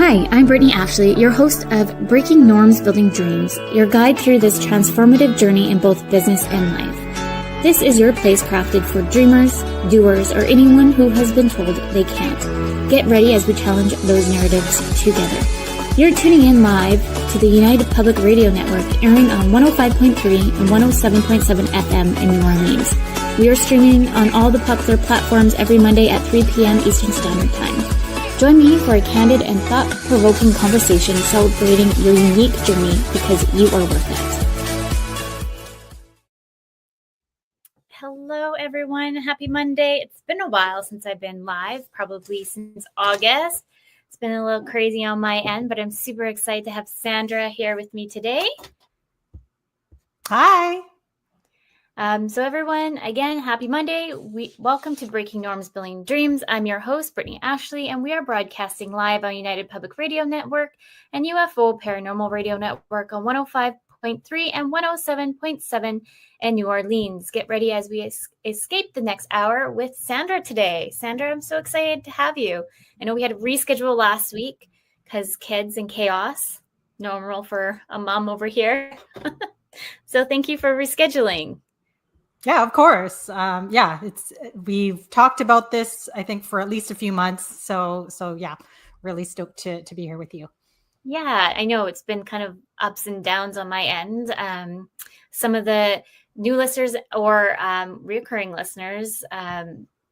Hi, I'm Brittney Ashley, your host of Breaking Norms, Building Dreams, your guide through this transformative journey in both business and life. This is your place crafted for dreamers, doers, or anyone who has been told they can't. Get ready as we challenge those narratives together. You're tuning in live to the United Public Radio Network, airing on 105.3 and 107.7 FM in New Orleans. We are streaming on all the popular platforms every Monday at 3 p.m. Eastern Standard Time. Join me for a candid and thought-provoking conversation celebrating your unique journey because you are worth it. Hello, everyone. Happy Monday. It's been a while since I've been live, probably since August. It's been a little crazy on my end, but I'm super excited to have Sandra here with me today. Hi. So everyone, again, happy Monday. Welcome to Breaking Norms, Building Dreams. I'm your host, Brittney Ashley, and we are broadcasting live on United Public Radio Network and UFO Paranormal Radio Network on 105.3 and 107.7 in New Orleans. Get ready as we escape the next hour with Sandra today. Sandra, I'm so excited to have you. I know we had to reschedule last week because kids and chaos, normal for a mom over here. So thank you for rescheduling. Yeah, of course. We've talked about this, I think, for at least a few months. So yeah, really stoked to be here with you. Yeah, I know it's been kind of ups and downs on my end. Some of the new listeners or recurring listeners,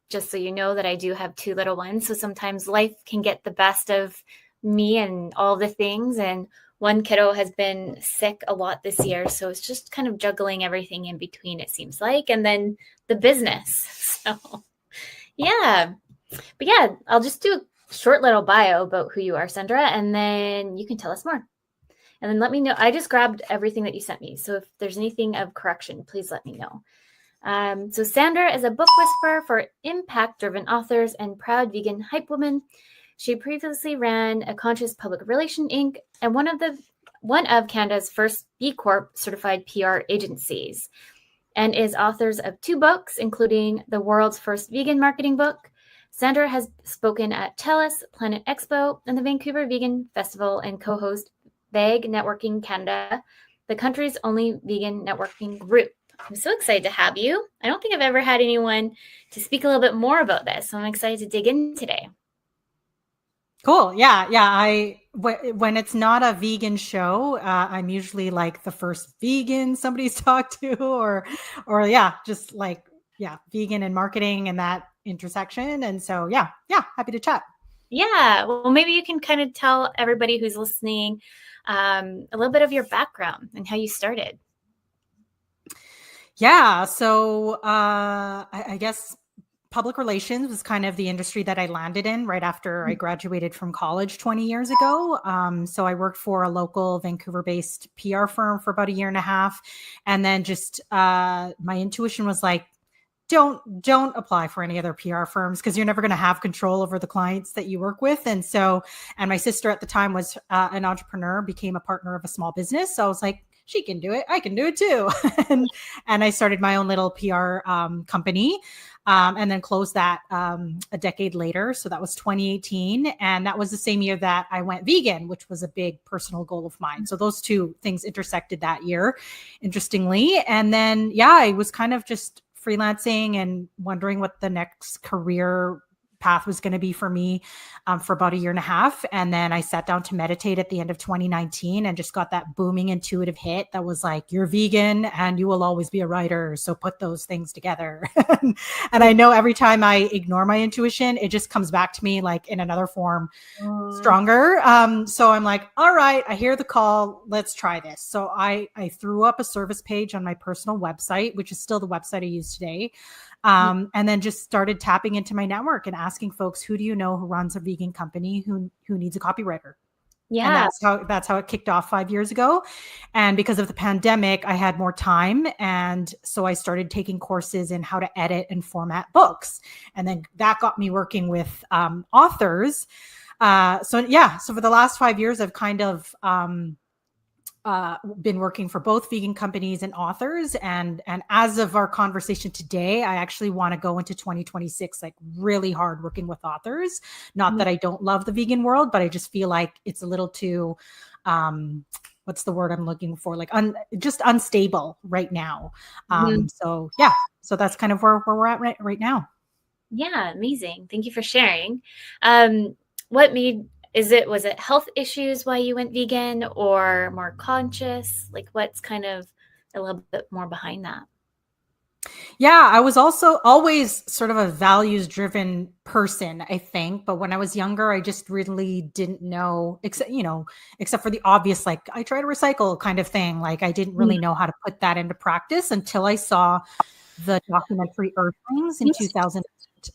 just so you know that I do have two little ones. So sometimes life can get the best of me and all the things. And one kiddo has been sick a lot this year. So it's just kind of juggling everything in between, it seems like. And then the business. So yeah. But yeah, I'll just do a short little bio about who you are, Sandra, and then you can tell us more. And then let me know. I just grabbed everything that you sent me. So if there's anything of correction, please let me know. So Sandra is a book whisperer for impact-driven authors and proud vegan hype woman. She previously ran A Conscious Public Relation Inc. and one of Canada's first B Corp certified PR agencies, and is authors of two books, including the world's first vegan marketing book. Sandra has spoken at TELUS, Planet Expo, and the Vancouver Vegan Festival, and co-host VAG Networking Canada, the country's only vegan networking group. I'm so excited to have you. I don't think I've ever had anyone to speak a little bit more about this, so I'm excited to dig in today. Cool. Yeah. When it's not a vegan show, I'm usually like the first vegan somebody's talked to, or vegan and marketing and that intersection. And so, yeah, happy to chat. Yeah. Well, maybe you can kind of tell everybody who's listening a little bit of your background and how you started. Yeah. So I guess public relations was kind of the industry that I landed in right after I graduated from college 20 years ago. So I worked for a local Vancouver-based PR firm for about a year and a half. And then just my intuition was like, don't apply for any other PR firms because you're never going to have control over the clients that you work with. And my sister at the time was an entrepreneur, became a partner of a small business. So I was like, she can do it. I can do it too. and I started my own little PR company and then closed that a decade later. So that was 2018. And that was the same year that I went vegan, which was a big personal goal of mine. So those two things intersected that year, interestingly. And then, I was kind of just freelancing and wondering what the next career path was going to be for me for about a year and a half. And then I sat down to meditate at the end of 2019 and just got that booming intuitive hit that was like, you're vegan and you will always be a writer. So put those things together. And I know every time I ignore my intuition, it just comes back to me like in another form, stronger. So I'm like, all right, I hear the call. Let's try this. So I threw up a service page on my personal website, which is still the website I use today. And then just started tapping into my network and asking folks, who do you know who runs a vegan company who needs a copywriter? Yeah. And that's how it kicked off 5 years ago. And because of the pandemic, I had more time. And so I started taking courses in how to edit and format books. And then that got me working with authors. So for the last 5 years, I've kind of been working for both vegan companies and authors. And as of our conversation today, I actually want to go into 2026 like really hard working with authors. Not that I don't love the vegan world, but I just feel like it's a little too what's the word I'm looking for? Like just unstable right now. So yeah, so that's kind of where we're at right now. Yeah, amazing. Thank you for sharing. Was it health issues why you went vegan, or more conscious? Like, what's kind of a little bit more behind that? Yeah, I was also always sort of a values driven person, I think. But when I was younger, I just really didn't know, except for the obvious, like I try to recycle kind of thing. Like I didn't really know how to put that into practice until I saw the documentary Earthlings in 2000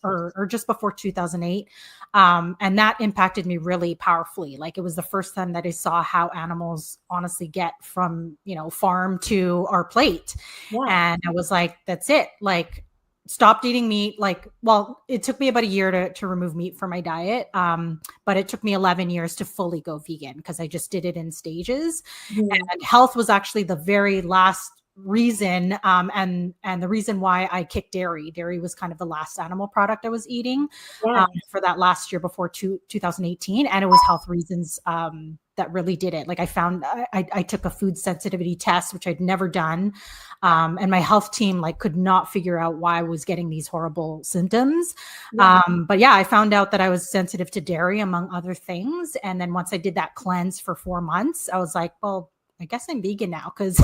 or just before 2008. And that impacted me really powerfully. Like it was the first time that I saw how animals honestly get from, farm to our plate. Yeah. And I was like, that's it. Like stopped eating meat. Like, well, it took me about a year to remove meat from my diet. But it took me 11 years to fully go vegan because I just did it in stages. And health was actually the very last reason and the reason why I kicked dairy was kind of the last animal product I was eating for that last year before 2018, and it was health reasons that really did it. Like I found I took a food sensitivity test, which I'd never done, and my health team like could not figure out why I was getting these horrible symptoms. But yeah, I found out that I was sensitive to dairy among other things, and then once I did that cleanse for 4 months, I was like, well, I guess I'm vegan now because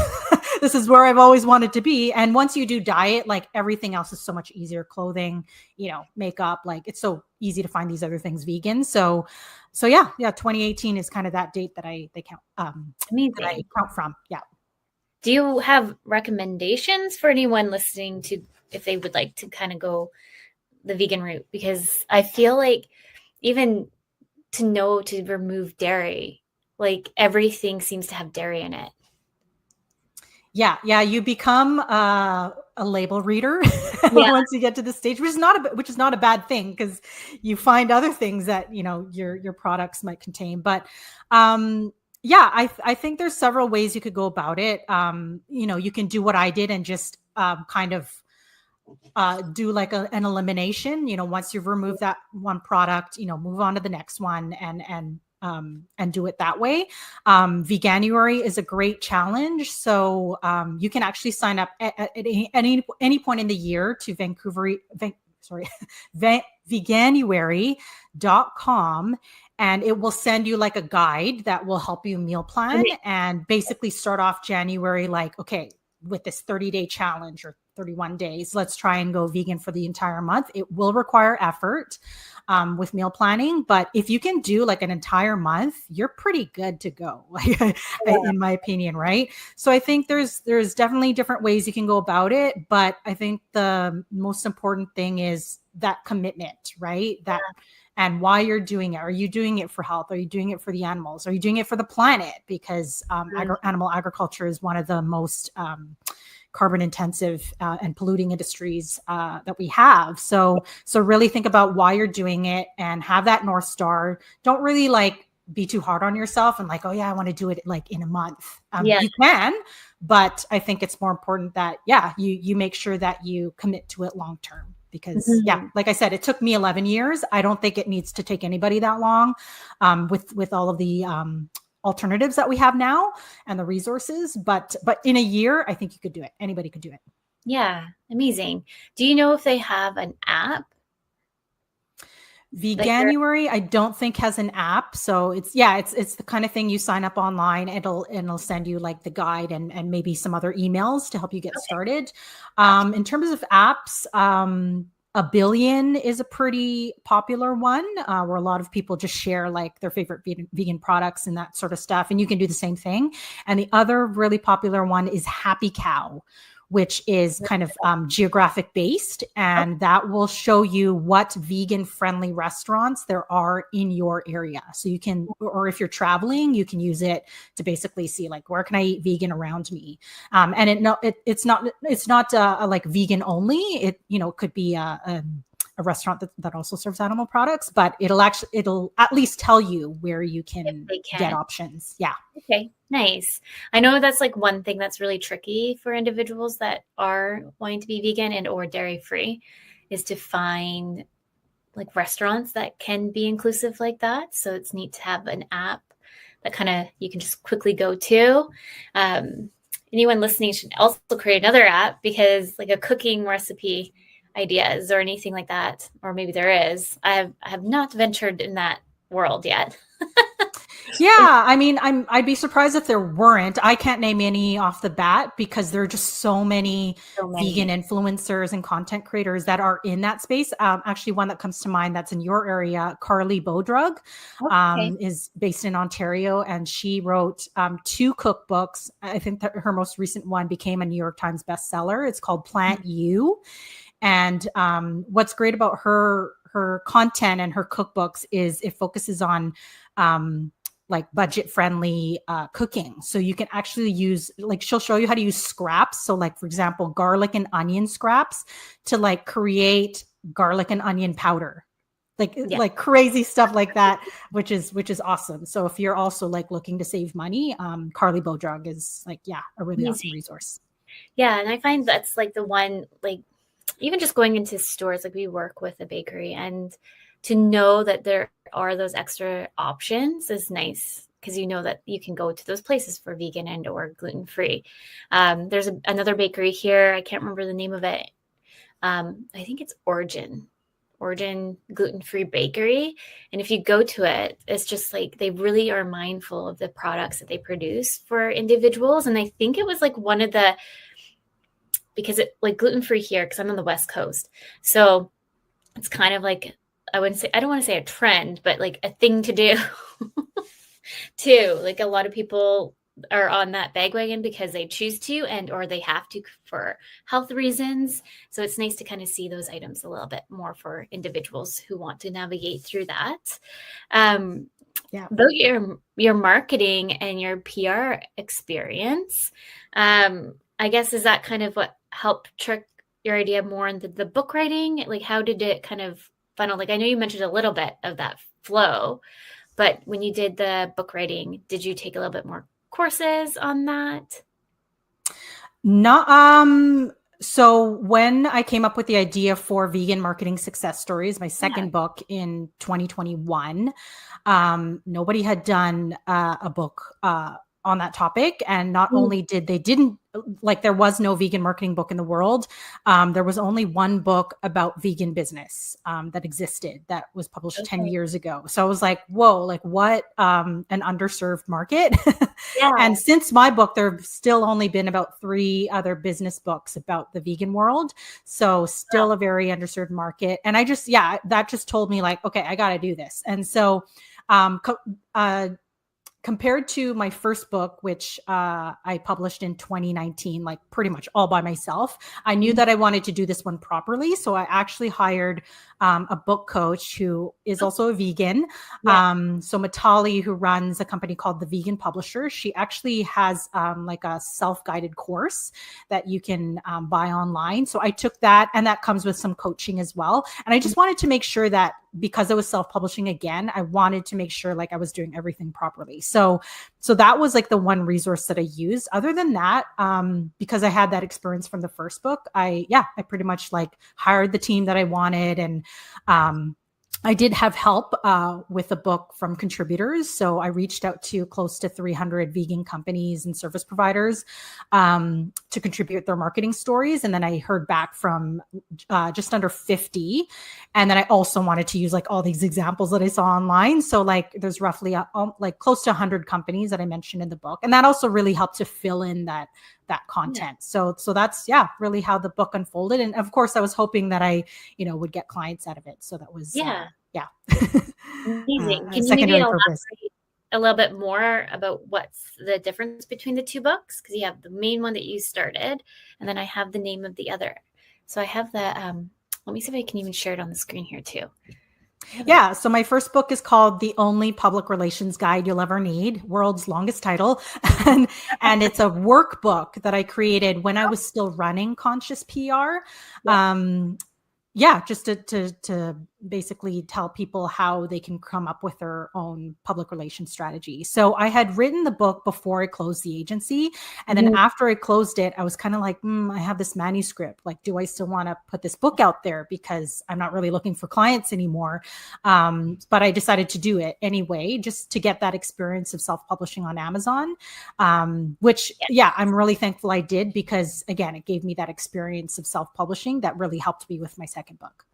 this is where I've always wanted to be. And once you do diet, like everything else is so much easier. Clothing, makeup, like it's so easy to find these other things vegan. So yeah, 2018 is kind of that date that I count from. Yeah. Do you have recommendations for anyone listening to if they would like to kind of go the vegan route? Because I feel like even to know to remove dairy, like everything seems to have dairy in it. Yeah. You become a label reader once you get to the stage, which is not a bad thing because you find other things that your products might contain. But I think there's several ways you could go about it. You can do what I did and just kind of do like an elimination. Once you've removed that one product, move on to the next one and do it that way. Veganuary is a great challenge. So you can actually sign up at any point in the year to veganuary.com, and it will send you like a guide that will help you meal plan and basically start off January like, okay, with this 30-day challenge or 31 days, let's try and go vegan for the entire month. It will require effort with meal planning, but if you can do like an entire month, you're pretty good to go, in my opinion, right? So I think there's definitely different ways you can go about it, but I think the most important thing is that commitment, right? And why you're doing it. Are you doing it for health? Are you doing it for the animals? Are you doing it for the planet? Because animal agriculture is one of the most carbon intensive and polluting industries that we have. So really think about why you're doing it and have that North Star. Don't really like be too hard on yourself and like, oh yeah, I want to do it like in a month. You can, but I think it's more important that, you make sure that you commit to it long-term. Because like I said, it took me 11 years. I don't think it needs to take anybody that long with all of the alternatives that we have now and the resources. But in a year, I think you could do it. Anybody could do it. Yeah. Amazing. Do you know if they have an app? Veganuary, I don't think has an app. So it's the kind of thing you sign up online. It'll send you like the guide and maybe some other emails to help you get started. In terms of apps, A Billion is a pretty popular one where a lot of people just share like their favorite vegan products and that sort of stuff. And you can do the same thing. And the other really popular one is Happy Cow, which is kind of geographic based. And that will show you what vegan friendly restaurants there are in your area. So you can, or if you're traveling, you can use it to basically see like, where can I eat vegan around me? And it's not like vegan only. It, could be a restaurant that also serves animal products, but it'll at least tell you where you can get options. Yeah. Okay, nice. I know that's like one thing that's really tricky for individuals that are wanting to be vegan and or dairy free is to find like restaurants that can be inclusive like that. So it's neat to have an app that kind of you can just quickly go to. Anyone listening should also create another app, because like a cooking recipe ideas or anything like that, or maybe there is. I have not ventured in that world yet. Yeah, I mean, I'd be surprised if there weren't. I can't name any off the bat because there are just so many vegan influencers and content creators that are in that space. Actually, one that comes to mind that's in your area, Carly Bodrug, is based in Ontario, and she wrote 2 cookbooks. I think that her most recent one became a New York Times bestseller. It's called Plant You. And what's great about her content and her cookbooks is it focuses on like budget friendly cooking. So you can actually use, like, she'll show you how to use scraps. So like, for example, garlic and onion scraps to like create garlic and onion powder, like crazy stuff like that, which is awesome. So if you're also like looking to save money, Carly Bodrug is like, a really awesome resource. Yeah. And I find that's like the one, like even just going into stores, like we work with a bakery, and to know that there are those extra options is nice, because you know that you can go to those places for vegan and or gluten-free. There's another bakery here. I can't remember the name of it. I think it's Origin gluten-free bakery. And if you go to it, it's just like they really are mindful of the products that they produce for individuals. And I think it was like one of the, because it like gluten-free here, because I'm on the West Coast. So it's kind of like, I don't want to say a trend, but like a thing to do too. Like a lot of people are on that bandwagon because they choose to, and or they have to for health reasons. So it's nice to kind of see those items a little bit more for individuals who want to navigate through that. About your marketing and your PR experience, I guess, is that kind of what helped trick your idea more into the book writing? Like, how did it kind of funnel? Like, I know you mentioned a little bit of that flow, but when you did the book writing, did you take a little bit more courses on that? No. So when I came up with the idea for Vegan Marketing Success Stories, my second book in 2021, nobody had done a book on that topic. And not only there was no vegan marketing book in the world. There was only one book about vegan business that existed that was published 10 years ago. So I was like, whoa, like what an underserved market. And since my book, there have still only been about 3 other business books about the vegan world. So still a very underserved market. And I just, that just told me like, okay, I got to do this. And so compared to my first book, which I published in 2019, like pretty much all by myself, I knew that I wanted to do this one properly. So I actually hired a book coach who is also a vegan. So Matali, who runs a company called The Vegan Publisher, she actually has like a self-guided course that you can buy online. So I took that, and that comes with some coaching as well. And I just wanted to make sure that, because I was self-publishing again, I wanted to make sure like I was doing everything properly. So that was like the one resource that I used. Other than that, because I had that experience from the first book, I pretty much like hired the team that I wanted. And I did have help with the book from contributors. So I reached out to close to 300 vegan companies and service providers to contribute their marketing stories. And then I heard back from just under 50. And then I also wanted to use like all these examples that I saw online. So like there's roughly like close to 100 companies that I mentioned in the book. And that also really helped to fill in that content. So that's really how the book unfolded. And of course I was hoping that I, would get clients out of it. So that was, amazing. Can you maybe elaborate a little bit more about what's the difference between the 2 books? Because you have the main one that you started, and then I have the name of the other. So I have the, let me see if I can even share it on the screen here too. Yeah. So my first book is called The Only Public Relations Guide You'll Ever Need, world's longest title. and it's a workbook that I created when I was still running Conscious PR. yeah, just to basically tell people how they can come up with their own public relations strategy. So I had written the book before I closed the agency. And then Mhm. after I closed it, I was kind of like, I have this manuscript. Like, do I still want to put this book out there? Because I'm not really looking for clients anymore. But I decided to do it anyway, just to get that experience of self-publishing on Amazon, which, yeah, I'm really thankful I did, because again, it gave me that experience of self-publishing that really helped me with my second book.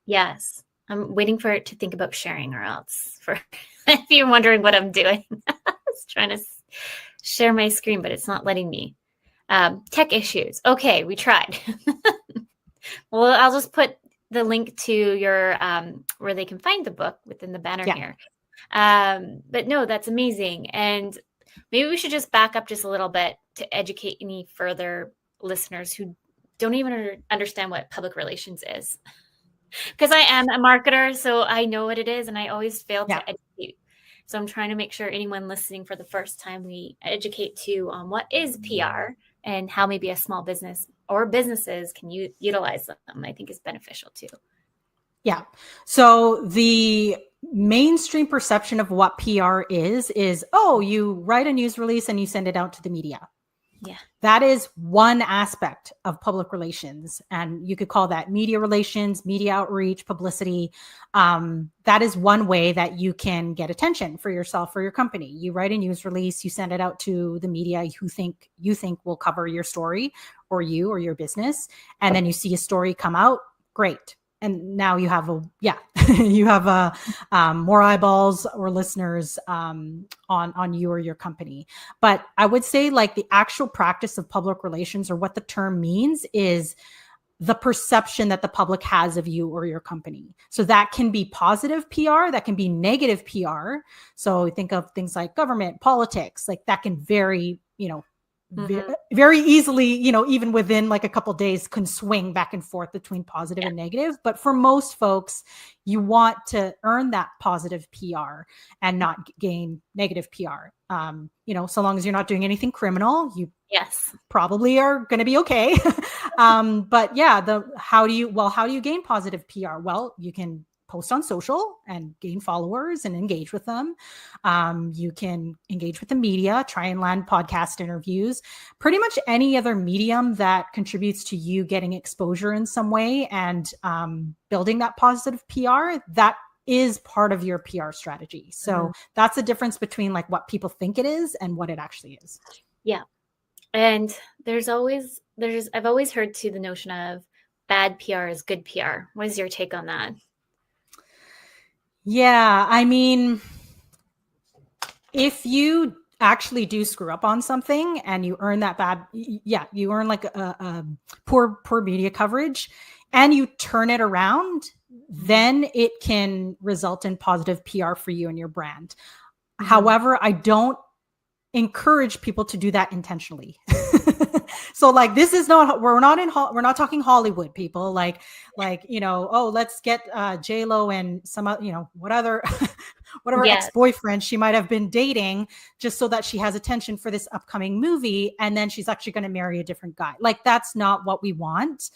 Yes. I'm waiting for it to think about sharing, or else, for if you're wondering what I'm doing, I was trying to share my screen, but it's not letting me. Tech issues. Okay, we tried. Well, I'll just put the link to your where they can find the book within the banner here. But no, that's amazing. And maybe we should just back up just a little bit to educate any further listeners who don't even understand what public relations is. Because I am a marketer, so I know what it is, and I always fail to educate. So I'm trying to make sure anyone listening for the first time, we educate too on what is PR and how maybe a small business or businesses can utilize them. I think is beneficial too. Yeah. So the mainstream perception of what PR is, oh, you write a news release and you send it out to the media. Yeah. That is one aspect of public relations. And you could call that media relations, media outreach, publicity. That is one way that you can get attention for yourself or your company. You write a news release, you send it out to the media who you think will cover your story or you or your business. And then you see a story come out. Great. And now you have more eyeballs or listeners on you or your company. But I would say, like, the actual practice of public relations, or what the term means, is the perception that the public has of you or your company. So that can be positive PR, that can be negative PR. So think of things like government, politics, like that can vary, very easily, even within like a couple of days, can swing back and forth between positive and negative. But for most folks, you want to earn that positive PR and not gain negative PR. So long as you're not doing anything criminal, you probably are going to be okay. But yeah, how do you gain positive PR? Well, you can post on social and gain followers and engage with them. You can engage with the media, try and land podcast interviews, pretty much any other medium that contributes to you getting exposure in some way and building that positive PR. That is part of your PR strategy. So that's the difference between like what people think it is and what it actually is. Yeah. And I've always heard too the notion of bad PR is good PR. What is your take on that? Yeah, I mean, if you actually do screw up on something and you earn that you earn like a poor media coverage and you turn it around, then it can result in positive PR for you and your brand. However, I don't encourage people to do that intentionally. So like, this is not, we're not talking Hollywood, people, like, let's get J-Lo and some, whatever ex-boyfriend she might have been dating just so that she has attention for this upcoming movie. And then she's actually going to marry a different guy. Like, that's not what we want.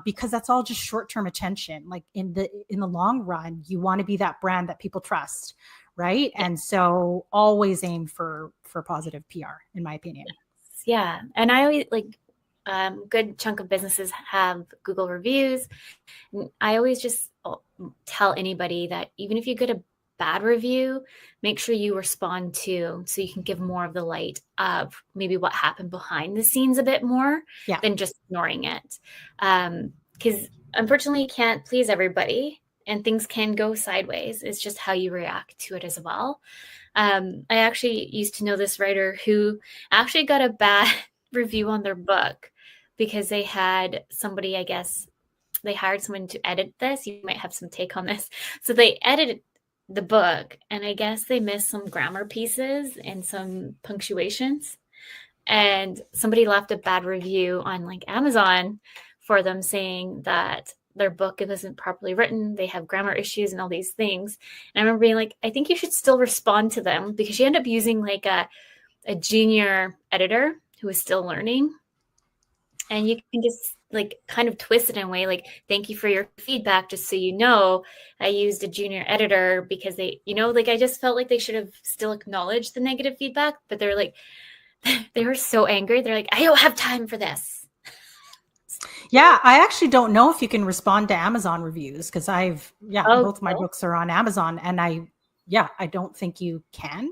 Because that's all just short-term attention. Like in the long run, you want to be that brand that people trust. Right. And so always aim for positive PR, in my opinion. Yeah. And I always good chunk of businesses have Google reviews. I always just tell anybody that even if you get a bad review, make sure you respond to, so you can give more of the light of maybe what happened behind the scenes a bit more than just ignoring it. Because unfortunately, you can't please everybody and things can go sideways. It's just how you react to it as well. I actually used to know this writer who actually got a bad review on their book because they had somebody, I guess, they hired someone to edit this. You might have some take on this. So they edited the book, and I guess they missed some grammar pieces and some punctuations. And somebody left a bad review on like Amazon for them, saying that their book isn't properly written, they have grammar issues and all these things. And I remember being like, I think you should still respond to them, because she ended up using like a junior editor who is still learning. And you can just like kind of twisted in a way, like, thank you for your feedback. Just so you know, I used a junior editor because they, like, I just felt like they should have still acknowledged the negative feedback, but they're like, they were so angry. They're like, I don't have time for this. Yeah, I actually don't know if you can respond to Amazon reviews because both my books are on Amazon, and I don't think you can.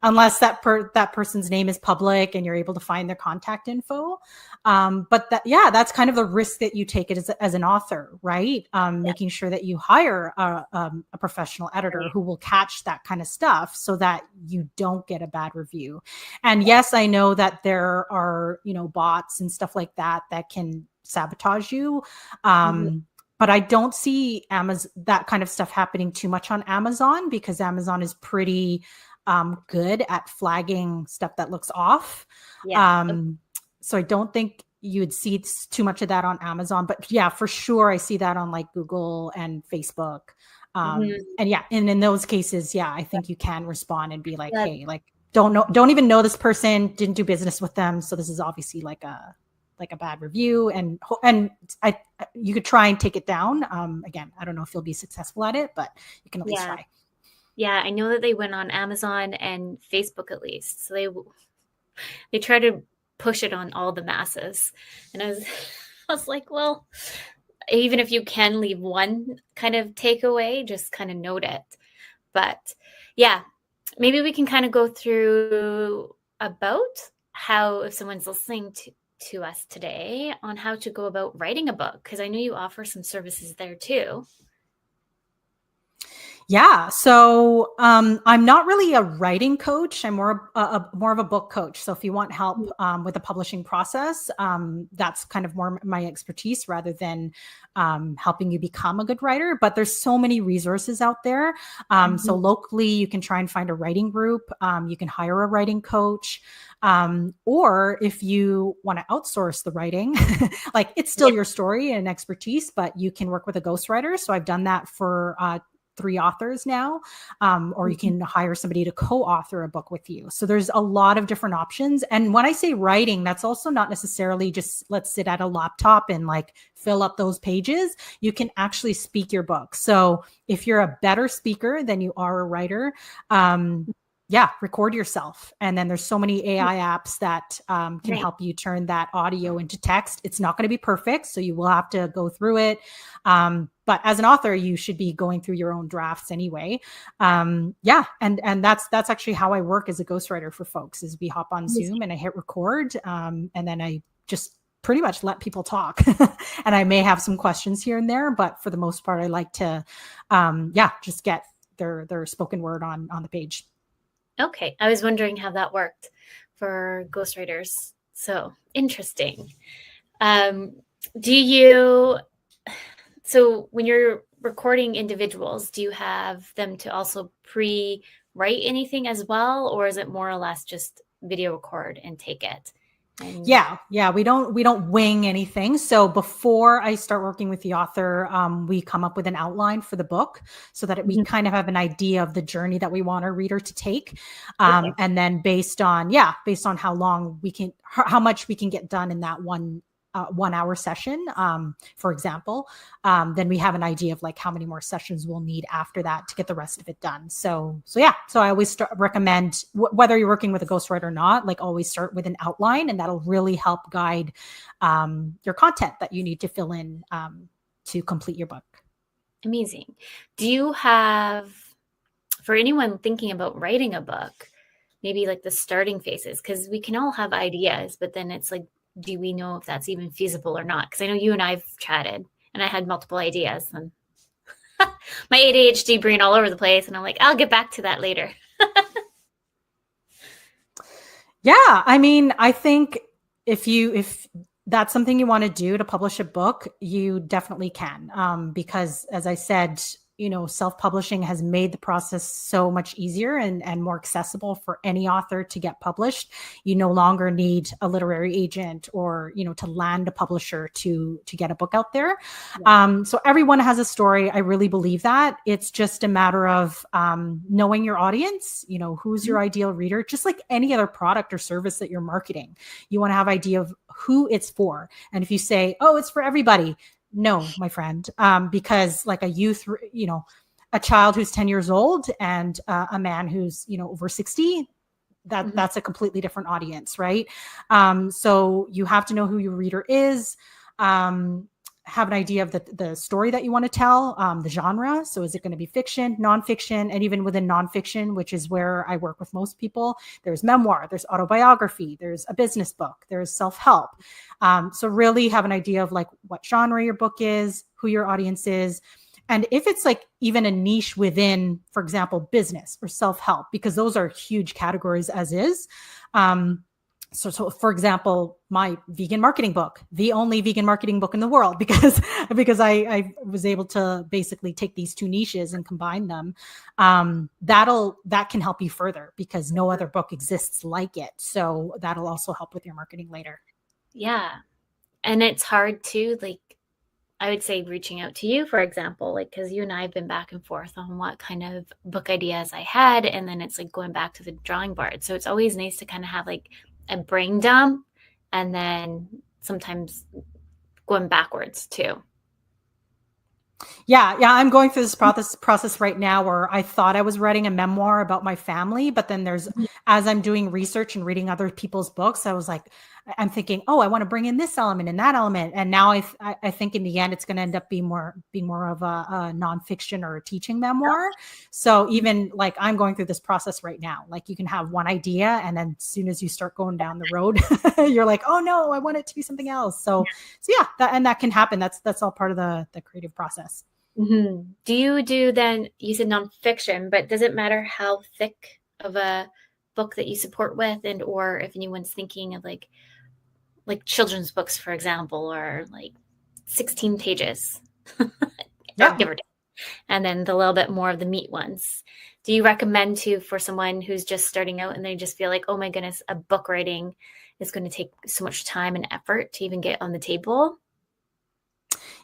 Unless that person's name is public and you're able to find their contact info. But that's kind of the risk that you take it as an author, right? Making sure that you hire a professional editor who will catch that kind of stuff so that you don't get a bad review. And yes, I know that there are, bots and stuff like that can sabotage you. But I don't see that kind of stuff happening too much on Amazon because Amazon is pretty good at flagging stuff that looks off. So I don't think you would see too much of that on Amazon. But yeah, for sure, I see that on like Google and Facebook. And in those cases, I think you can respond and be like, hey, like, don't even know this person, didn't do business with them. So this is obviously like a bad review, and you could try and take it down. Again, I don't know if you'll be successful at it, but you can at least try. Yeah, I know that they went on Amazon and Facebook at least. So they try to push it on all the masses. And I was like, well, even if you can leave one kind of takeaway, just kind of note it. But yeah, maybe we can kind of go through about how, if someone's listening to us today, on how to go about writing a book, because I know you offer some services there too. Yeah. So I'm not really a writing coach. I'm more of a book coach. So if you want help with the publishing process, that's kind of more my expertise rather than helping you become a good writer. But there's so many resources out there. So locally, you can try and find a writing group. You can hire a writing coach. Or if you want to outsource the writing, like it's still your story and expertise, but you can work with a ghostwriter. So I've done that for 3 authors now, or you can hire somebody to co-author a book with you. So there's a lot of different options. And when I say writing, that's also not necessarily just let's sit at a laptop and like fill up those pages. You can actually speak your book. So if you're a better speaker than you are a writer, record yourself. And then there's so many AI apps that can help you turn that audio into text. It's not going to be perfect, so you will have to go through it. But as an author, you should be going through your own drafts anyway. And that's actually how I work as a ghostwriter for folks. Is we hop on Zoom and I hit record, and then I just pretty much let people talk. And I may have some questions here and there, but for the most part, I like to just get their spoken word on the page. Okay. I was wondering how that worked for ghostwriters. So interesting. So when you're recording individuals, do you have them to also pre-write anything as well? Or is it more or less just video record and take it? Yeah. We don't wing anything. So before I start working with the author, we come up with an outline for the book so that we kind of have an idea of the journey that we want our reader to take. And then based on how much we can get done in that 1 hour session, for example, then we have an idea of like how many more sessions we'll need after that to get the rest of it done. So I always recommend whether you're working with a ghostwriter or not, like always start with an outline, and that'll really help guide your content that you need to fill in to complete your book. Amazing. Do you have, for anyone thinking about writing a book, maybe like the starting phases? Because we can all have ideas, but then it's like, do we know if that's even feasible or not? Because I know you and I've chatted and I had multiple ideas and my ADHD brain all over the place. And I'm like, I'll get back to that later. I mean, I think if that's something you want to do to publish a book, you definitely can. Because as I said, self-publishing has made the process so much easier and more accessible for any author to get published. You no longer need a literary agent or, to land a publisher to get a book out there. Yeah. So everyone has a story. I really believe that. It's just a matter of knowing your audience, who's your ideal reader, just like any other product or service that you're marketing. You want to have idea of who it's for. And if you say, oh, it's for everybody, no, my friend, because like a youth, a child who's 10 years old and a man who's, over 60, that's a completely different audience, right? So you have to know who your reader is, have an idea of the story that you want to tell, the genre. So is it going to be fiction, nonfiction, and even within nonfiction, which is where I work with most people, there's memoir, there's autobiography, there's a business book, there's self-help. So really have an idea of like what genre your book is, who your audience is. And if it's like even a niche within, for example, business or self-help, because those are huge categories as is. So for example, my vegan marketing book, the only vegan marketing book in the world, because I was able to basically take these two niches and combine them. That can help you further because no other book exists like it. So that'll also help with your marketing later. Yeah. And it's hard to, like, I would say reaching out to you, for example, like, because you and I have been back and forth on what kind of book ideas I had. And then it's like going back to the drawing board. So it's always nice to kind of have like a brain dump and then sometimes going backwards too. Yeah. I'm going through this process right now where I thought I was writing a memoir about my family, but then as I'm doing research and reading other people's books, I was like, I'm thinking, oh, I want to bring in this element and that element. And now I think in the end, it's going to end up being more of a nonfiction or a teaching memoir. So even like I'm going through this process right now, like you can have one idea and then as soon as you start going down the road, you're like, oh no, I want it to be something else. So yeah, that can happen. That's all part of the creative process. Mm-hmm. Do you do then, you said nonfiction, but does it matter how thick of a book that you support with, and or if anyone's thinking of like children's books, for example, or like 16 pages, yeah, give or take, and then the little bit more of the meat ones? Do you recommend for someone who's just starting out and they just feel like, oh my goodness, a book writing is going to take so much time and effort to even get on the table?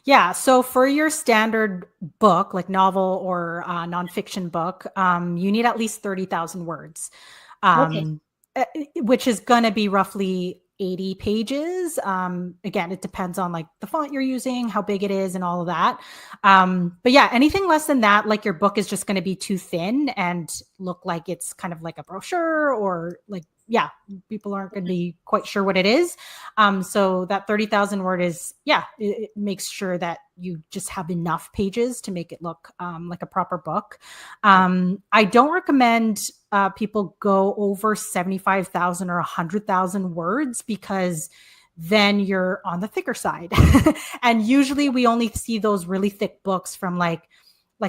Yeah. So for your standard book, like novel or nonfiction book, you need at least 30,000 words, which is going to be roughly 80 pages. Again, it depends on like the font you're using, how big it is and all of that. But yeah, anything less than that, like your book is just going to be too thin and look like it's kind of like a brochure or like, yeah, people aren't going to be quite sure what it is. So that 30,000 word is, it makes sure that you just have enough pages to make it look like a proper book. I don't recommend people go over 75,000 or 100,000 words because then you're on the thicker side. And usually we only see those really thick books from like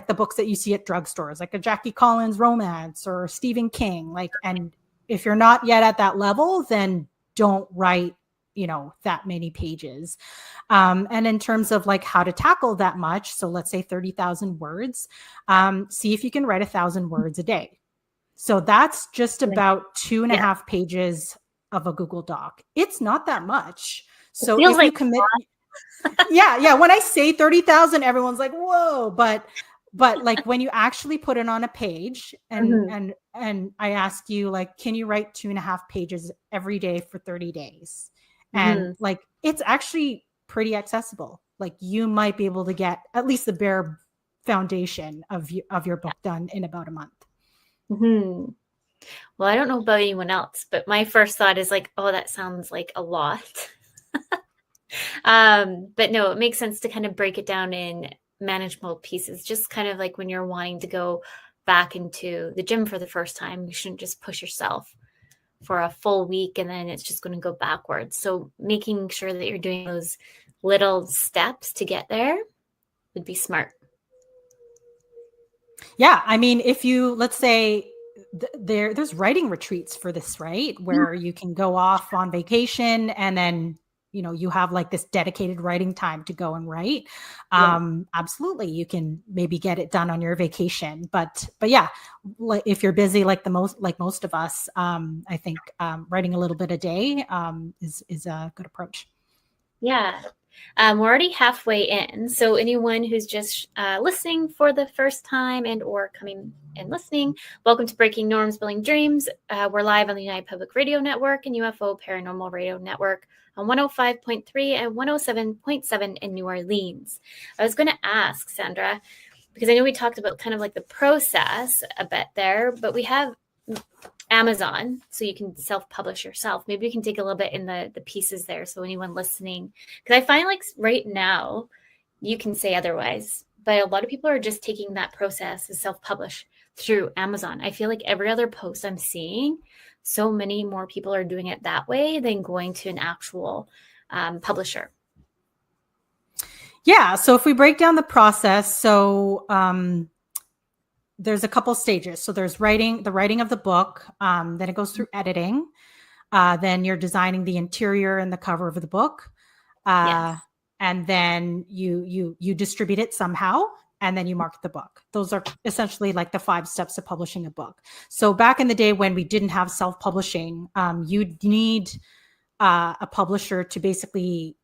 the books that you see at drugstores, like a Jackie Collins romance or Stephen King, and if you're not yet at that level, then don't write, that many pages. And in terms of like how to tackle that much, so let's say 30,000 words, see if you can write 1,000 words a day. So that's just about 2.5 pages of a Google Doc. It's not that much. So if you commit, yeah. When I say 30,000, everyone's like, whoa, but like when you actually put it on a page and I ask you like, can you write 2.5 pages every day for 30 days? And like, it's actually pretty accessible. Like you might be able to get at least the bare foundation of your book done in about a month. Mm-hmm. Well, I don't know about anyone else, but my first thought is like, oh, that sounds like a lot. But no, it makes sense to kind of break it down in manageable pieces, just kind of like when you're wanting to go back into the gym for the first time, you shouldn't just push yourself for a full week and then it's just going to go backwards. So making sure that you're doing those little steps to get there would be smart. Yeah. I mean, if you, let's say there's writing retreats for this, right? Where you can go off on vacation and then, you have like this dedicated writing time to go and write, absolutely, you can maybe get it done on your vacation. But yeah, if you're busy like most of us, I think writing a little bit a day is a good approach. Yeah. We're already halfway in. So anyone who's just listening for the first time and or coming and listening, welcome to Breaking Norms, Building Dreams. We're live on the United Public Radio Network and UFO Paranormal Radio Network on 105.3 and 107.7 in New Orleans. I was going to ask Sandra, because I know we talked about kind of like the process a bit there, but we have Amazon, so you can self-publish yourself. Maybe we can take a little bit in the pieces there. So anyone listening, because I find like right now, you can say otherwise, but a lot of people are just taking that process to self-publish through Amazon. I feel like every other post I'm seeing, so many more people are doing it that way than going to an actual publisher. Yeah. So if we break down the process, so there's a couple stages. So there's the writing of the book. Then it goes through editing. Then you're designing the interior and the cover of the book. Yes. And then you distribute it somehow, and then you market the book. Those are essentially like the 5 steps of publishing a book. So back in the day when we didn't have self-publishing, you'd need a publisher to basically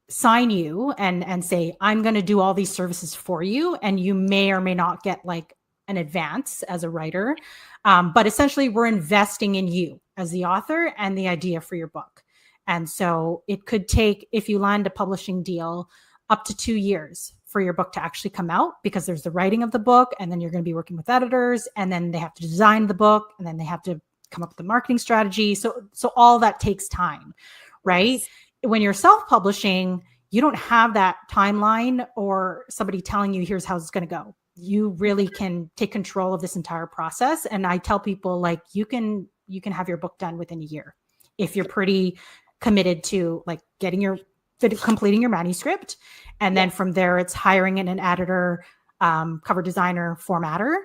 sign you and say, I'm going to do all these services for you. And you may or may not get like an advance as a writer. But essentially we're investing in you as the author and the idea for your book. And so it could take, if you land a publishing deal, up to 2 years for your book to actually come out, because there's the writing of the book, and then you're going to be working with editors, and then they have to design the book, and then they have to come up with the marketing strategy. So all that takes time, right? Yes. When you're self-publishing, you don't have that timeline or somebody telling you, here's how it's going to go. You really can take control of this entire process. And I tell people, like, you can have your book done within a year if you're pretty committed to like completing your manuscript. And then from there, it's hiring an editor, cover designer, formatter,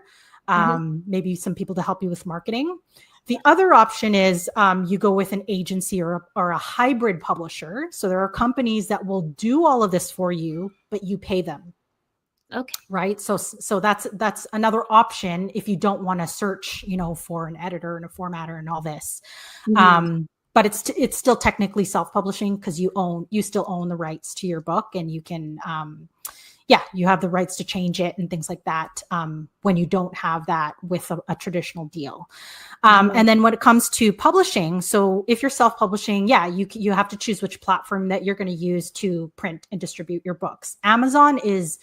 maybe some people to help you with marketing. The other option is you go with an agency or a hybrid publisher. So there are companies that will do all of this for you, but you pay them. Okay. Right. So that's another option if you don't want to search, for an editor and a formatter and all this. But it's still technically self-publishing because you still own the rights to your book, and you can you have the rights to change it and things like that when you don't have that with a traditional deal. And then when it comes to publishing, so if you're self-publishing, you have to choose which platform that you're going to use to print and distribute your books. Amazon is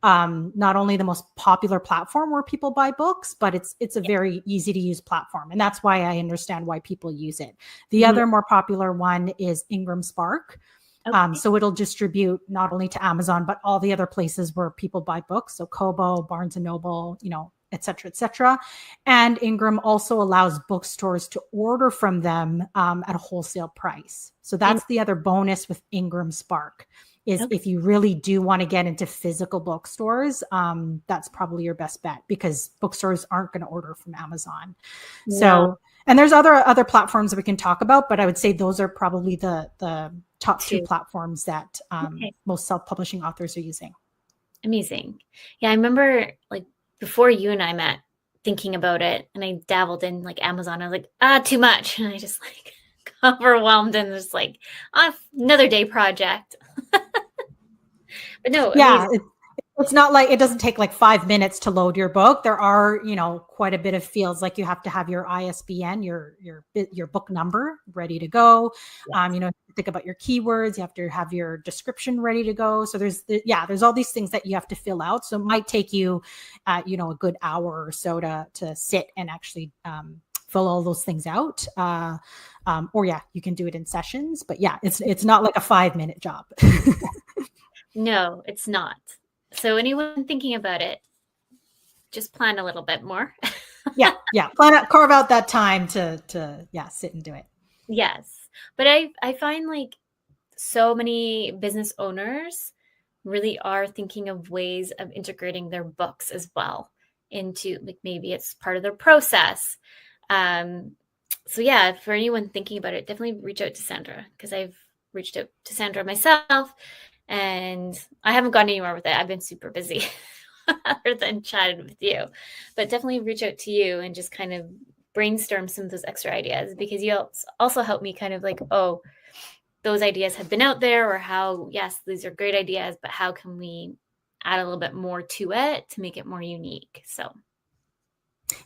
not only the most popular platform where people buy books, but it's a very easy to use platform. And that's why I understand why people use it. The other more popular one is Ingram Spark. Okay. So it'll distribute not only to Amazon, but all the other places where people buy books. So Kobo, Barnes and Noble, et cetera, et cetera. And Ingram also allows bookstores to order from them at a wholesale price. So that's the other bonus with Ingram Spark is if you really do want to get into physical bookstores, that's probably your best bet, because bookstores aren't going to order from Amazon. Yeah. So, and there's other platforms that we can talk about, but I would say those are probably the top 2 platforms that most self-publishing authors are using. Amazing. Yeah, I remember like before you and I met, thinking about it, and I dabbled in like Amazon. I was like, too much. And I just like got overwhelmed and just like, another day project. But no, it's not like it doesn't take like 5 minutes to load your book. There are, quite a bit of fields, like you have to have your ISBN, your book number ready to go. Yes. Think about your keywords. You have to have your description ready to go. So there's all these things that you have to fill out. So it might take you, a good hour or so to sit and actually fill all those things out. Or you can do it in sessions. But it's not like a 5-minute job. No, it's not. So anyone thinking about it, just plan a little bit more. Carve out that time to sit and do it. Yes. But I find like so many business owners really are thinking of ways of integrating their books as well into, like, maybe it's part of their process. So for anyone thinking about it, definitely reach out to Sandra, because I've reached out to Sandra myself, and I haven't gone anywhere with it. I've been super busy other than chatting with you, but definitely reach out to you and just kind of brainstorm some of those extra ideas, because you also help me kind of like, oh, those ideas have been out there, or how, yes, these are great ideas, but how can we add a little bit more to it to make it more unique? So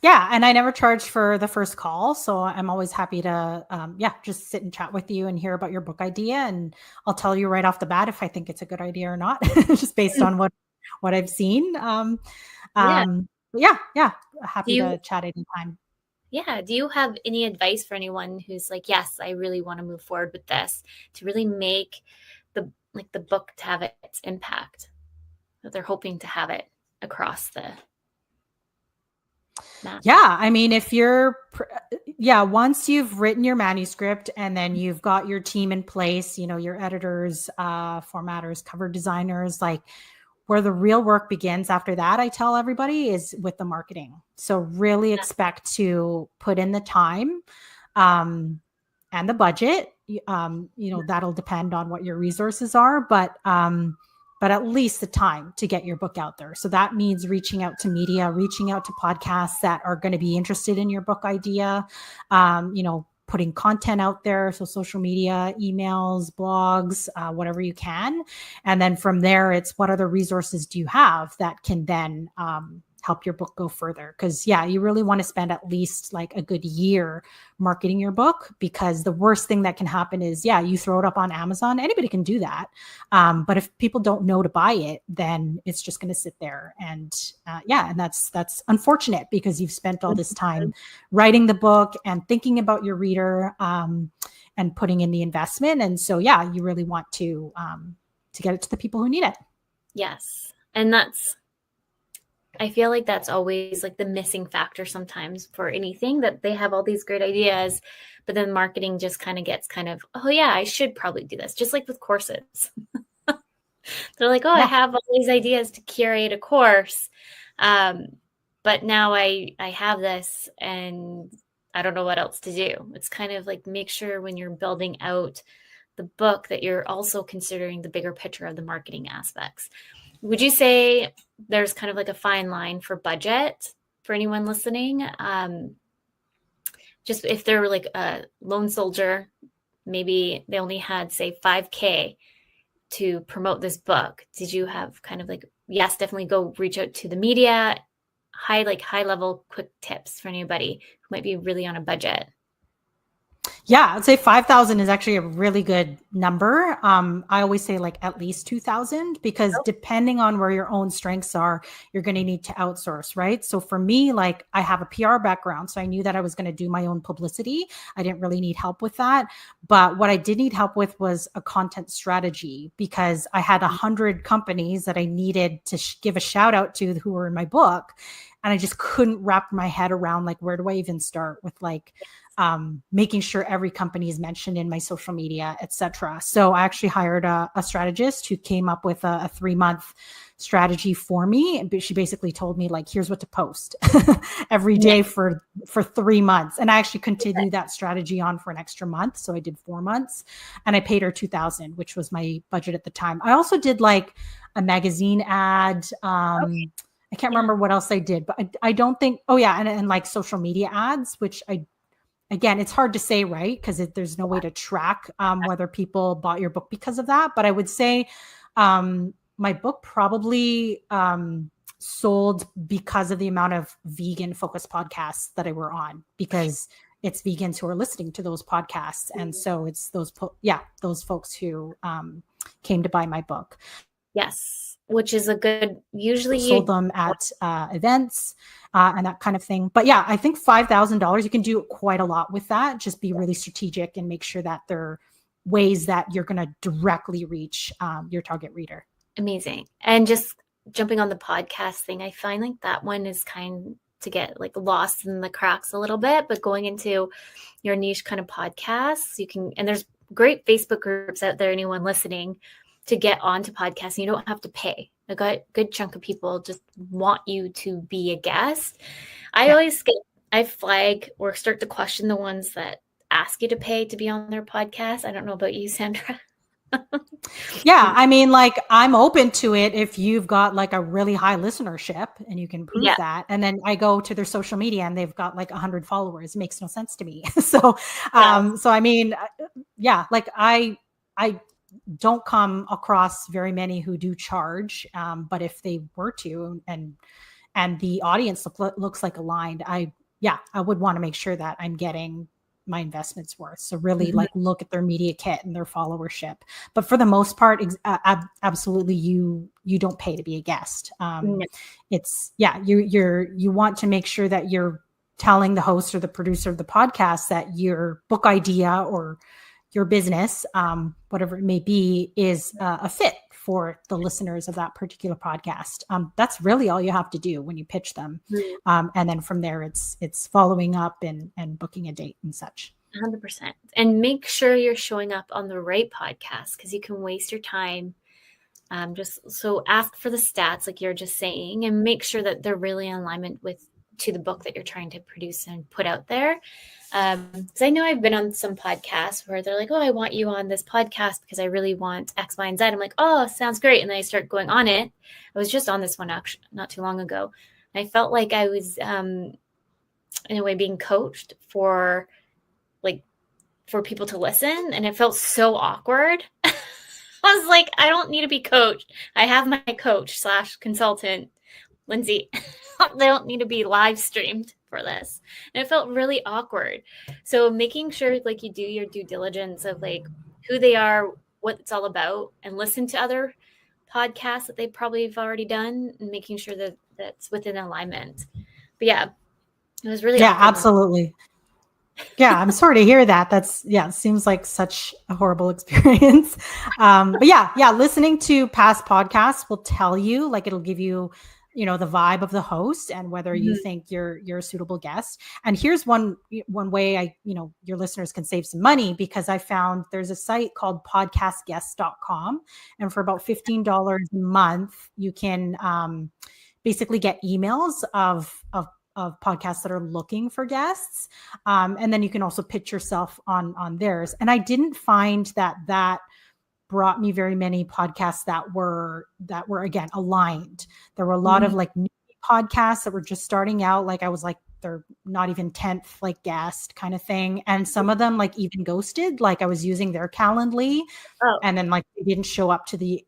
yeah, and I never charge for the first call, so I'm always happy to just sit and chat with you and hear about your book idea, and I'll tell you right off the bat if I think it's a good idea or not, just based on what I've seen. yeah. Yeah, Do happy you to chat anytime. do you have any advice for anyone who's like, yes, I really want to move forward with this, to really make the book to have its impact that they're hoping to have it across the map? Yeah, I mean, once you've written your manuscript and then you've got your team in place, your editors, formatters, cover designers, like, where the real work begins after that, I tell everybody, is with the marketing. So really expect to put in the time, and the budget. That'll depend on what your resources are, but at least the time to get your book out there. So that means reaching out to media, reaching out to podcasts that are going to be interested in your book idea, putting content out there. So social media, emails, blogs, whatever you can. And then from there, it's what other resources do you have that can then help your book go further? Because you really want to spend at least like a good year marketing your book, because the worst thing that can happen is, you throw it up on Amazon. Anybody can do that. But if people don't know to buy it, then it's just going to sit there. And and that's unfortunate, because you've spent all this time writing the book and thinking about your reader, and putting in the investment. And so, you really want to get it to the people who need it. Yes. And I feel like that's always like the missing factor sometimes for anything, that they have all these great ideas, but then marketing just kind of gets oh yeah, I should probably do this. Just like with courses. They're like, oh, I have all these ideas to curate a course. But now I have this and I don't know what else to do. It's kind of like, make sure when you're building out the book that you're also considering the bigger picture of the marketing aspects. Would you say there's kind of like a fine line for budget for anyone listening? Just if they're like a lone soldier, maybe they only had, say, $5,000 to promote this book. Did you have kind of like, yes, definitely go reach out to the media, high level quick tips for anybody who might be really on a budget? Yeah, I'd say 5,000 is actually a really good number. I always say like at least 2,000, because depending on where your own strengths are, you're going to need to outsource, right? So for me, like, I have a PR background, so I knew that I was going to do my own publicity. I didn't really need help with that. But what I did need help with was a content strategy, because I had 100 companies that I needed to give a shout out to who were in my book. And I just couldn't wrap my head around, like, where do I even start with, like, making sure every company is mentioned in my social media, etc. So I actually hired a strategist who came up with a 3-month strategy for me. And she basically told me, like, here's what to post every day for 3 months. And I actually continued that strategy on for an extra month. So I did 4 months, and I paid her 2,000, which was my budget at the time. I also did like a magazine ad. I can't remember what else I did, but I don't think, and like social media ads, which again, it's hard to say, right? Because there's no way to track whether people bought your book because of that. But I would say my book probably sold because of the amount of vegan focused podcasts that I were on, because it's vegans who are listening to those podcasts. And so it's those folks who came to buy my book. Yes, which is a good, usually sold them at events and that kind of thing. But I think $5,000, you can do quite a lot with that. Just be really strategic and make sure that there are ways that you're going to directly reach your target reader. Amazing. And just jumping on the podcast thing, I find like that one is kind to get like lost in the cracks a little bit, but going into your niche kind of podcasts, you can, and there's great Facebook groups out there, anyone listening, to get onto podcasts. You don't have to pay. A good chunk of people just want you to be a guest. I flag or start to question the ones that ask you to pay to be on their podcast. I don't know about you, Sandra. Yeah, I mean, like, I'm open to it if you've got like a really high listenership and you can prove Yeah. that. And then I go to their social media and they've got like 100 followers. It makes no sense to me. So, Yes. so I mean, yeah, like I don't come across very many who do charge. But if they were to, and the audience looks like aligned, I would want to make sure that I'm getting my investments worth. So really Mhm. like look at their media kit and their followership. But for the most part, absolutely, you don't pay to be a guest. No. It's you want to make sure that you're telling the host or the producer of the podcast that your book idea or your business, whatever it may be, is a fit for the listeners of that particular podcast. That's really all you have to do when you pitch them. And then from there, it's following up and booking a date and such. 100%. And make sure you're showing up on the right podcast, because you can waste your time. Just so ask for the stats, like you're just saying, and make sure that they're really in alignment to the book that you're trying to produce and put out there. Because I know I've been on some podcasts where they're like, oh, I want you on this podcast because I really want X, Y, and Z. I'm like, oh, sounds great. And then I start going on it. I was just on this one actually not too long ago. And I felt like I was, in a way, being coached for people to listen. And it felt so awkward. I was like, I don't need to be coached. I have my coach / consultant, Lindsay. They don't need to be live streamed for this. And it felt really awkward. So making sure like you do your due diligence of like who they are, what it's all about, and listen to other podcasts that they probably have already done, and making sure that that's within alignment. But yeah, it was really awkward. Absolutely. Yeah, I'm sorry to hear that. It seems like such a horrible experience. But listening to past podcasts will tell you, like, it'll give you, the vibe of the host and whether you think you're a suitable guest. And here's one way your listeners can save some money, because I found there's a site called podcastguest.com, and for about $15 a month, you can basically get emails of podcasts that are looking for guests. And then you can also pitch yourself on theirs. And I didn't find that brought me very many podcasts that were again aligned. There were a lot of like new podcasts that were just starting out. Like I was like, they're not even 10th like guest kind of thing. And some of them like even ghosted, like I was using their Calendly, and then like they didn't show up to the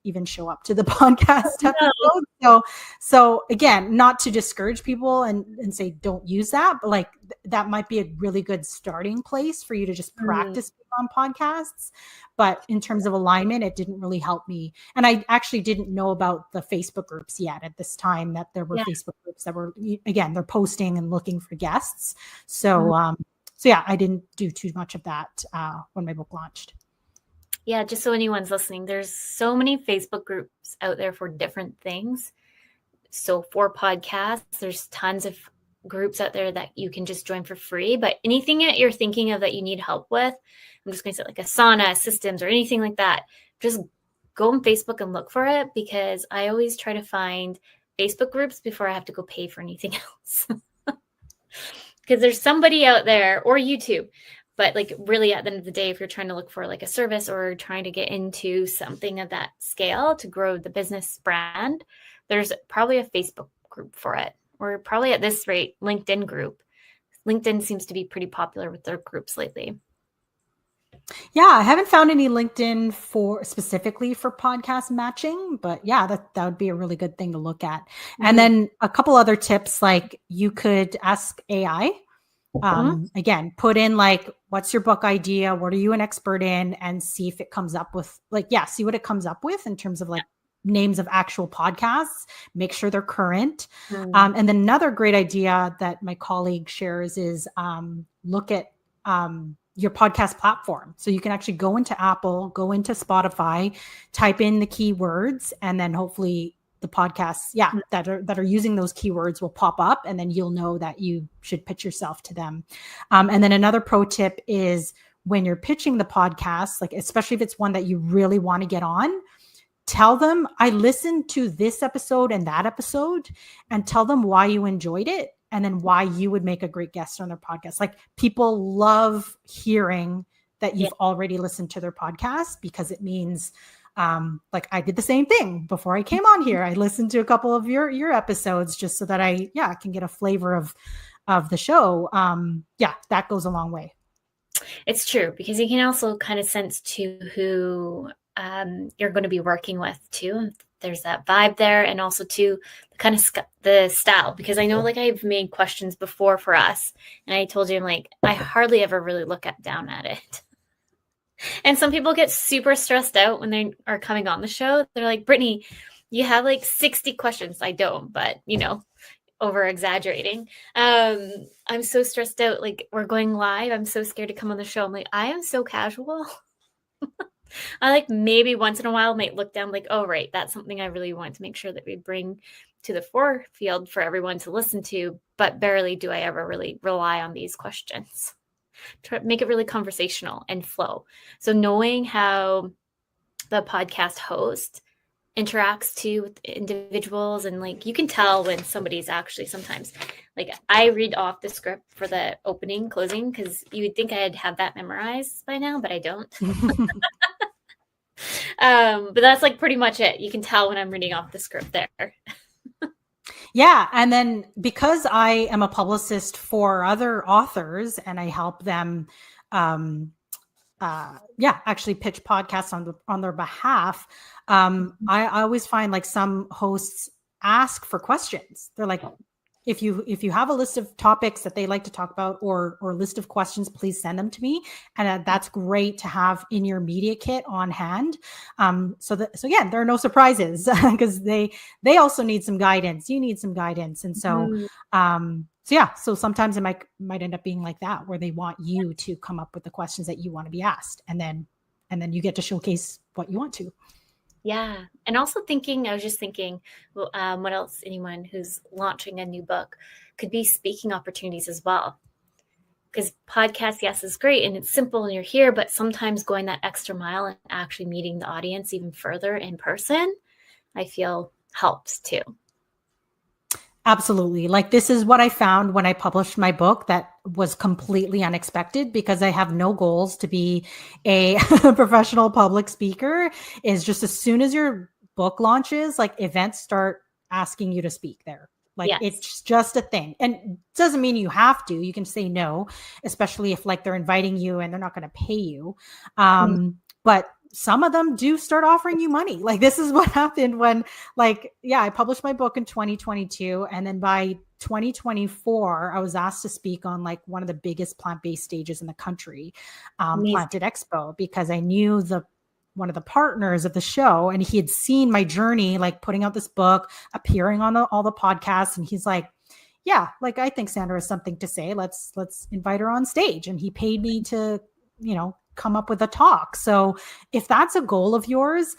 podcast episode. So again, not to discourage people and say don't use that, but like that might be a really good starting place for you to just practice on podcasts. But in terms of alignment, it didn't really help me. And I actually didn't know about the Facebook groups yet at this time, that there were Facebook groups that were, again, they're posting and looking for guests. So, I didn't do too much of that when my book launched. Yeah, just so anyone's listening, there's so many Facebook groups out there for different things. So for podcasts, there's tons of groups out there that you can just join for free. But anything that you're thinking of that you need help with, I'm just going to say like Asana, systems, or anything like that, just go on Facebook and look for it, because I always try to find Facebook groups before I have to go pay for anything else. Because there's somebody out there, or YouTube. But like really at the end of the day, if you're trying to look for like a service or trying to get into something of that scale to grow the business brand, there's probably a Facebook group for it, or probably at this rate, LinkedIn group. LinkedIn seems to be pretty popular with their groups lately. Yeah, I haven't found any LinkedIn specifically for podcast matching, but yeah, that would be a really good thing to look at. And then a couple other tips, like you could ask AI. Again, put in like, what's your book idea? What are you an expert in? And see if it comes up with see what it comes up with in terms of like names of actual podcasts. Make sure they're current. And then another great idea that my colleague shares is look at your podcast platform. So you can actually go into Apple, go into Spotify, type in the keywords, and then hopefully the podcasts that are using those keywords will pop up, and then you'll know that you should pitch yourself to them. And then another pro tip is when you're pitching the podcast, like especially if it's one that you really want to get on, tell them, I listened to this episode and that episode, and tell them why you enjoyed it and then why you would make a great guest on their podcast. Like people love hearing that you've already listened to their podcast, because it means like I did the same thing before I came on here. I listened to a couple of your episodes just so that I can get a flavor of the show. That goes a long way. It's true, because you can also kind of sense to who you're going to be working with too. There's that vibe there, and also to kind of the style, because I know like I've made questions before for us, and I told you, I'm like, I hardly ever really look down at it. And some people get super stressed out when they are coming on the show. They're like, Brittney, you have like 60 questions. I don't, but over exaggerating. I'm so stressed out. Like, we're going live. I'm so scared to come on the show. I'm like, I am so casual. I like maybe once in a while might look down like, oh, right, that's something I really want to make sure that we bring to the forefield for everyone to listen to. But barely do I ever really rely on these questions. Try to make it really conversational and flow. So knowing how the podcast host interacts too with individuals, and like you can tell when somebody's actually, sometimes like I read off the script for the opening, closing, because you would think I'd have that memorized by now, but I don't. But that's like pretty much it. You can tell when I'm reading off the script there. Yeah. And then because I am a publicist for other authors and I help them, actually pitch podcasts on their behalf. I always find like some hosts ask for questions. They're like, if you have a list of topics that they like to talk about or a list of questions, please send them to me. And that's great to have in your media kit on hand. So again, there are no surprises because they also need some guidance. You need some guidance. And so, so sometimes it might end up being like that, where they want you to come up with the questions that you want to be asked. And then you get to showcase what you want to. Yeah. And also I was just thinking, what else anyone who's launching a new book could be speaking opportunities as well. Because podcast, yes, is great and it's simple and you're here, but sometimes going that extra mile and actually meeting the audience even further in person, I feel helps too. Absolutely. Like, this is what I found when I published my book that was completely unexpected, because I have no goals to be a professional public speaker. Is just as soon as your book launches, like events start asking you to speak there. Like, It's just a thing. And it doesn't mean you have to. You can say no, especially if like they're inviting you and they're not going to pay you. But some of them do start offering you money. Like, this is what happened when I published my book in 2022. And then by 2024, I was asked to speak on like one of the biggest plant-based stages in the country, Planted Expo, because I knew one of the partners of the show, and he had seen my journey, like putting out this book, appearing on all the podcasts. And he's like, yeah, like, I think Sandra has something to say. Let's invite her on stage. And he paid me to, come up with a talk. So if that's a goal of yours,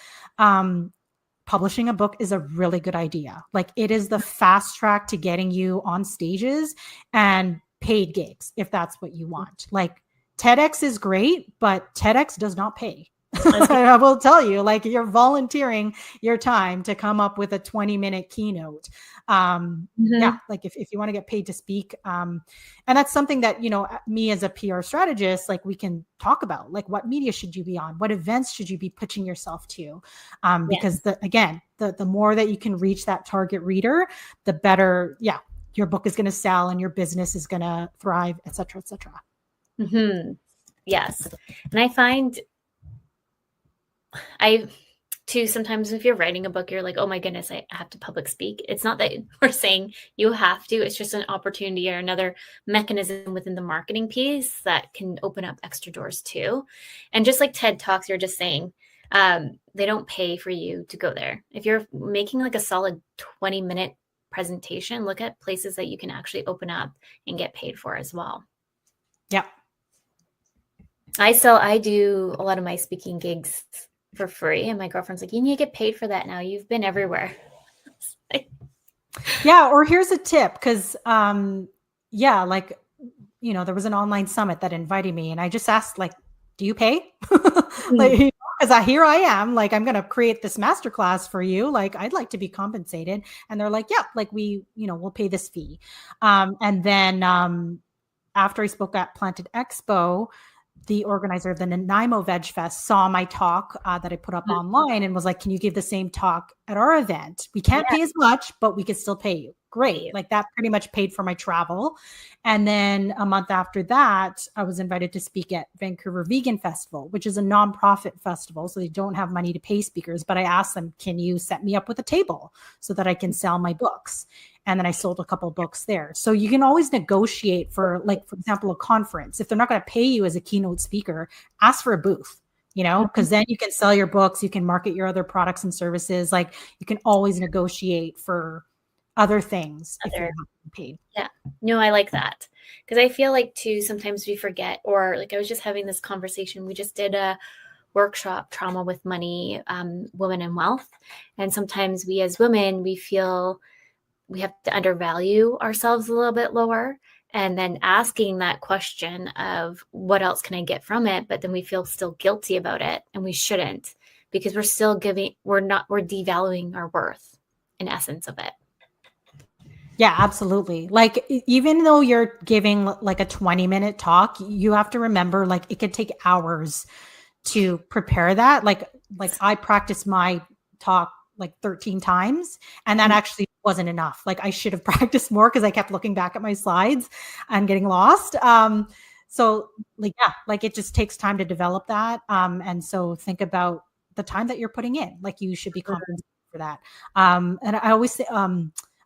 publishing a book is a really good idea. Like, it is the fast track to getting you on stages and paid gigs, if that's what you want. Like, TEDx is great, but TEDx does not pay. I will tell you, like, you're volunteering your time to come up with a 20-minute keynote. Like if you want to get paid to speak. And that's something that, me as a PR strategist, like, we can talk about, like, what media should you be on? What events should you be pitching yourself to? Because the more that you can reach that target reader, the better, your book is going to sell and your business is going to thrive, et cetera, et cetera. Yes. And I find sometimes if you're writing a book, you're like, oh my goodness, I have to public speak. It's not that we're saying you have to, it's just an opportunity or another mechanism within the marketing piece that can open up extra doors too. And just like TED Talks, you're just saying, they don't pay for you to go there. If you're making like a solid 20-minute presentation, look at places that you can actually open up and get paid for as well. Yeah. I do a lot of my speaking gigs for free, and my girlfriend's like, you need to get paid for that now. You've been everywhere. Or here's a tip, because there was an online summit that invited me, and I just asked, like, do you pay? Like, because here I am, like, I'm going to create this masterclass for you. Like, I'd like to be compensated. And they're like, yeah, like, we'll pay this fee. And then after I spoke at Planted Expo, the organizer of the Nanaimo Veg Fest saw my talk that I put up online and was like, can you give the same talk at our event? We can't pay as much, but we could still pay you. Great. Like that pretty much paid for my travel. And then a month after that, I was invited to speak at Vancouver Vegan Festival, which is a nonprofit festival. So they don't have money to pay speakers, but I asked them, can you set me up with a table so that I can sell my books? And then I sold a couple of books there. So you can always negotiate for, like, for example, a conference. If they're not going to pay you as a keynote speaker, ask for a booth, you know, because then you can sell your books, you can market your other products and services. Like you can always negotiate for other things if you're not paid. Yeah. No, I like that. Because I feel like too, sometimes we forget, or like I was just having this conversation. We just did a workshop, Trauma with Money, Women and Wealth. And sometimes we as women, we feel we have to undervalue ourselves a little bit lower, and then asking that question of what else can I get from it? But then we feel still guilty about it, and we shouldn't, because we're still we're devaluing our worth in essence of it. Yeah, absolutely. Like, even though you're giving like a 20-minute talk, you have to remember, like, it could take hours to prepare that. Like I practiced my talk like 13 times, and that actually wasn't enough. Like I should have practiced more because I kept looking back at my slides and getting lost. So like, yeah, like it just takes time to develop that. And so think about the time that you're putting in, like you should be compensated for that. And I always say,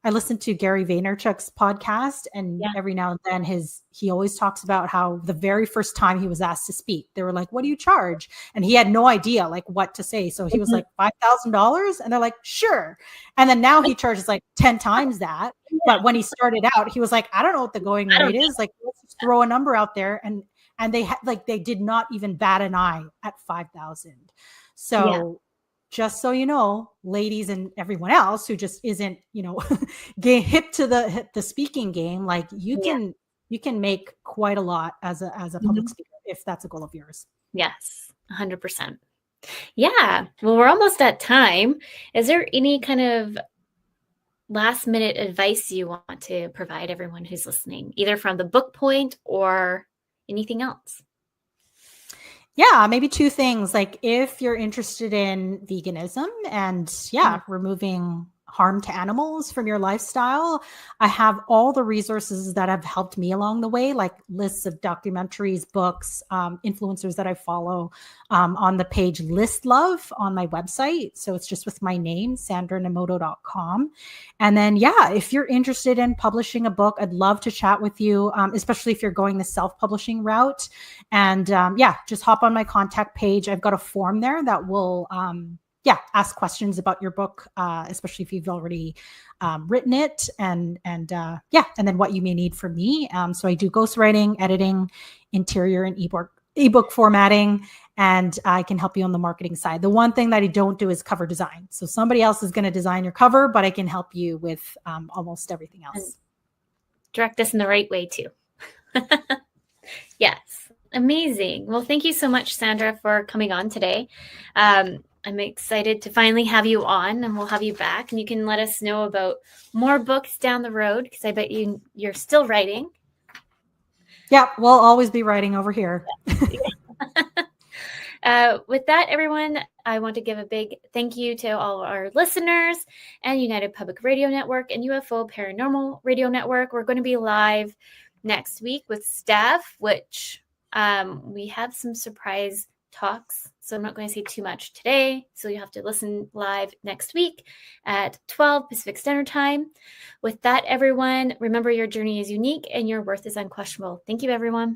I listen to Gary Vaynerchuk's podcast, and every now and then he always talks about how the very first time he was asked to speak, they were like, what do you charge? And he had no idea like what to say. So he was like, $5,000. And they're like, sure. And then now he charges like 10 times that. But when he started out, he was like, I don't know what the going rate is. Like, let's just throw a number out there. And they did not even bat an eye at 5,000. So just so you know, ladies and everyone else who just isn't, you know, hip to the speaking game, like you can make quite a lot as a public speaker if that's a goal of yours. Yes, 100%. Yeah. Well, we're almost at time. Is there any kind of last minute advice you want to provide everyone who's listening, either from the book point or anything else? Yeah, maybe two things. Like if you're interested in veganism and removing harm to animals from your lifestyle, I have all the resources that have helped me along the way, like lists of documentaries, books, influencers that I follow on the page List Love on my website. So it's just with my name, sandranomoto.com. And then, if you're interested in publishing a book, I'd love to chat with you, especially if you're going the self-publishing route. And just hop on my contact page. I've got a form there that will ask questions about your book, especially if you've already written it, and then what you may need from me. So I do ghostwriting, editing, interior and ebook formatting, and I can help you on the marketing side. The one thing that I don't do is cover design. So somebody else is going to design your cover, but I can help you with almost everything else. And direct us in the right way too. Yes. Amazing. Well, thank you so much, Sandra, for coming on today. I'm excited to finally have you on, and we'll have you back, and you can let us know about more books down the road, because I bet you're still writing. Yeah, we'll always be writing over here. With that, everyone, I want to give a big thank you to all our listeners and United Public Radio Network and UFO Paranormal Radio Network. We're going to be live next week with Steph, which we have some surprise talks. So I'm not going to say too much today. So you have to listen live next week at 12 Pacific Standard Time. With that, everyone, remember your journey is unique and your worth is unquestionable. Thank you, everyone.